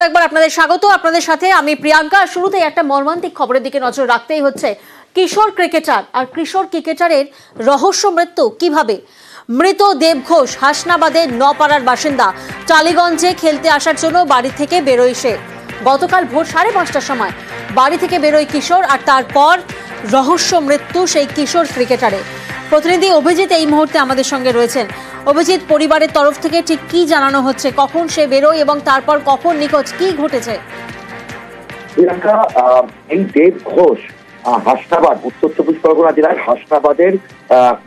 একবার আপনাদের স্বাগত। আপনাদের সাথে আমি প্রিয়াঙ্কা। শুরুতেই একটা মর্মান্তিক খবরের দিকে নজর রাখতেই হচ্ছে। কিশোর ক্রিকেটারের রহস্য মৃত্যু কিভাবে? মৃত দেবঘোষ হাসনাবাদের নপাড়ার বাসিন্দা। টালিগঞ্জে খেলতে আসার জন্য বাড়ি থেকে বেরোয় সে। গতকাল ভোর 5:30টার সময় বাড়ি থেকে বেরোয় কিশোর, আর তারপর রহস্য মৃত্যু সেই কিশোর ক্রিকেটারের। প্রতিনিধি অভিজিৎ এই মুহূর্তে আমাদের সঙ্গে রয়েছেন। অভিজিৎ, পরিবারের তরফ থেকে ঠিক কি জানানো হচ্ছে? কখন সে বেরোয় এবং তারপর কখন নিখোঁজ? কি ঘটেছে? এই দেব ঘোষ হাসনাবাদ, উত্তর চব্বিশ পরগনা জেলার হাসনাবাদের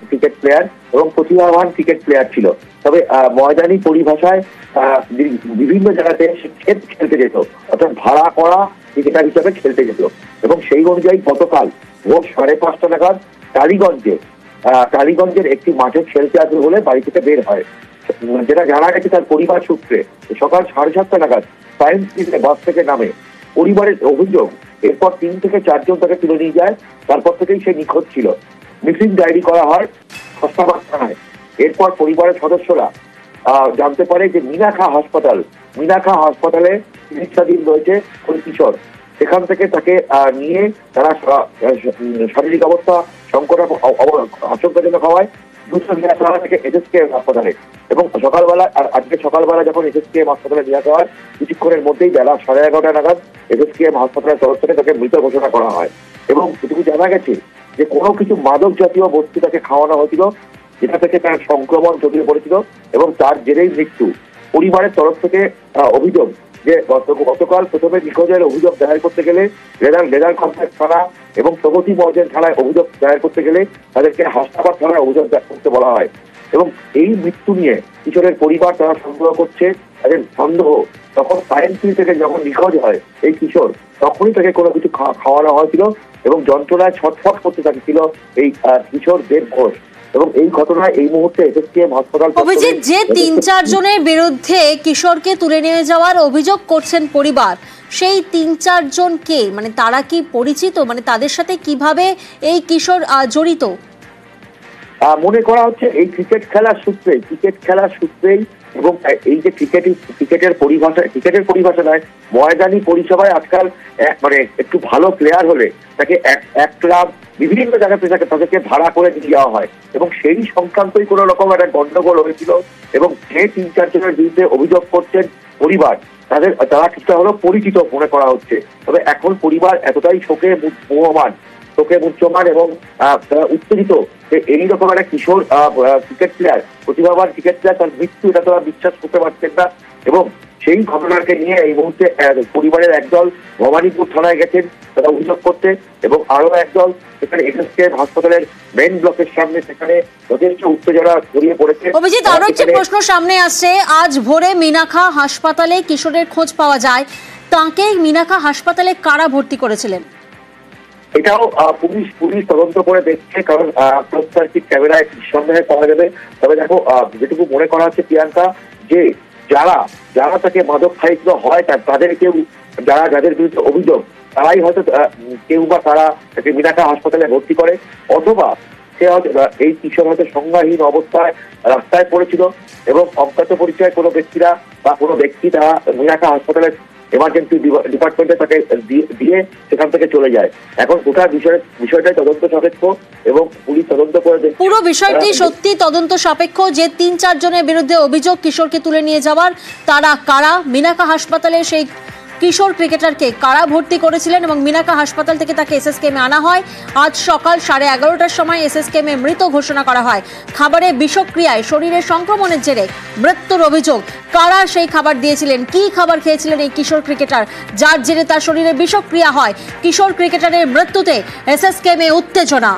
ক্রিকেট প্লেয়ার এবং প্রতিভাবান ক্রিকেট প্লেয়ার ছিল। তবে ময়দানি পরিভাষায় বিভিন্ন জায়গাতে সে খেলতে যেত, অর্থাৎ ভাড়া করা ক্রিকেটার হিসাবে খেলতে যেত। এবং সেই অনুযায়ী গতকাল ভোর 5:30 নাগাদ টালিগঞ্জের একটি মাঠে খেলতে আসবে বলে বাড়ি থেকে বের হয়। যেটা জানা গেছে তার পরিবার সূত্রে, সকাল 7:30 নাগাদ সায়েন্স সিটিতে বাস থেকে নামে। পরিবারের অভিযোগ, এরপর 3 থেকে 4 জন তাকে তুলে নিয়ে যায়। তারপর থেকেই সে নিখোঁজ ছিল। মিসিং ডায়েরি করা হয় হাসনাবাদ থানায়। এরপর পরিবারের সদস্যরা জানতে পারে যে মিনাখা হাসপাতালে চিকিৎসাধীন রয়েছে ওই কিশোর। সেখান থেকে তাকে নিয়ে তারা শারীরিক অবস্থা আশঙ্কাজনক হওয়ায় দ্রুত নিয়ে আসা হয় থেকে এসএসকেএম হাসপাতালে। এবং আজকে সকালবেলা যখন এসএসকেএম হাসপাতালে নিয়ে আসা হয়, কিছুক্ষণের মধ্যেই বেলা 11:30 নাগাদ এসএসকেএম হাসপাতালের তরফ থেকে তাকে মৃত ঘোষণা করা হয়। এবং এটুকু জানা গেছে যে কোনো কিছু মাদক জাতীয় বস্তু তাকে খাওয়ানো হয়েছিল, যেটা থেকে তার সংক্রমণ ছড়িয়ে পড়েছিল এবং তার জেরেই মৃত্যু। পরিবারের তরফ থেকে অভিযোগ যে গতকাল প্রথমে নিখোঁজের অভিযোগ দায়ের করতে গেলে লেদার কমপ্লেক্স থানা এবং প্রগতি মর্যাদা থানায় অভিযোগ দায়ের করতে গেলে তাদেরকে হাসনাবাদ থানায় অভিযোগ করতে বলা হয়। এবং এই মৃত্যু নিয়ে কিশোরের পরিবার তারা সন্দেহ করছে, তাদের সন্দেহ তখন সায়েন্স সিটি থেকে যখন নিখোঁজ হয় এই কিশোর, তখনই তাকে কোনো কিছু খাওয়ানো হয়েছিল এবং যন্ত্রণায় ছটফট করতে থাকছিল এই কিশোর দেব ঘোষ। এবং এই ঘটনায় এই মুহূর্তে এসএসকেএম হাসপাতাল। অভিজিৎ, যে 3-4 জনের বিরুদ্ধে কিশোরকে তুলে নিয়ে যাওয়ার অভিযোগ করছেন পরিবার, সেই 3-4 জন কে? মানে তারা কি পরিচিত? মানে তাদের সাথে কিভাবে এই কিশোর জড়িত? মনে করা হচ্ছে এই ক্রিকেট খেলার সূত্রেই এবং এই যে ক্রিকেটের পরিভাষা নয়, ময়দানি পরিষেবায় আজকাল মানে একটু ভালো প্লেয়ার হলে তাকে এক ক্লাব বিভিন্ন জায়গাতে তাদেরকে ভাড়া করে দিয়ে যাওয়া হয়। এবং সেই সংক্রান্তই কোনো রকম একটা গন্ডগোল হয়েছিল। এবং যে 3-4 জনের বিরুদ্ধে অভিযোগ করছেন পরিবার, তারা কিছুটা হলো পরিচিত মনে করা হচ্ছে। তবে এখন পরিবার এতটাই শোকে মুহ্যমান এবং উত্তেজিত যে এইরকম একটা কিশোর ক্রিকেট প্লেয়ার, প্রতিভাবান ক্রিকেট প্লেয়ার, তার মৃত্যু, এটা তারা বিশ্বাস করতে পারছেন না। এবং সেই ঘটনাকে নিয়ে এই মুহূর্তে পরিবারের একদল ভবানীপুর থানায় গেছেন তারা অভিযোগ করতে, এবং আরো একদল সেখানে এসএসকেএম হাসপাতালের মেইন ব্লকের সামনে, সেখানে যথেষ্ট উত্তেজনা ছড়িয়ে পড়েছে। অভিজিৎ, আরো একটি প্রশ্ন সামনে আসছে। আজ ভোরে মিনাখা হাসপাতালে কিশোরের খোঁজ পাওয়া যায়। তাকে মিনাখা হাসপাতালে কারা ভর্তি করেছিলেন? এটাও পুলিশ তদন্ত করে দেখছে, কারণ প্রত্যাশিত ক্যামেরায় নিঃসন্দেহে পাওয়া যাবে। তবে দেখো, যেটুকু মনে করা হচ্ছে প্রিয়াঙ্কা, যে যারা তাকে মাদক খাইছিল হয় তাদের কেউ, যাদের বিরুদ্ধে অভিযোগ, তারাই হয়তো কেউ বা তারা তাকে মিনাখা হাসপাতালে ভর্তি করে, অথবা সে হয়তো এই কিশোর হয়তো সংজ্ঞাহীন অবস্থায় রাস্তায় পড়েছিল এবং অজ্ঞাত পরিচয় কোনো ব্যক্তি তারা মিনাখা হাসপাতালের এমার্জেন্সি ডিপার্টমেন্টে তাকে দিয়ে সেখান থেকে চলে যায়। এখন গোটা বিষয়টাই তদন্ত সাপেক্ষ এবং পুলিশ তদন্ত করে দেখছে। পুরো বিষয়টি সত্যি তদন্ত সাপেক্ষ। যে 3-4 জনের বিরুদ্ধে অভিযোগ কিশোরকে তুলে নিয়ে যাওয়ার, তারা কারা? মিনাখা হাসপাতালে সেই কিশোর ক্রিকেটারকে কারা ভর্তি করেছিলেন এবং মিনাখা হাসপাতাল থেকে তাকে এসএসকেএমে আনা হয়। আজ সকাল 11:30টার সময় এসএসকেএমে মৃত ঘোষণা করা হয়। খাবারে বিষক্রিয়ায় শরীরে সংক্রমণের জেরে মৃত্যুর অভিযোগ। কারা সেই খাবার দিয়েছিলেন, কি খাবার খেয়েছিলেন এই কিশোর ক্রিকেটার, যার জেরে তার শরীরে বিষক্রিয়া হয়? কিশোর ক্রিকেটারের মৃত্যুতে এসএসকেএমে উত্তেজনা।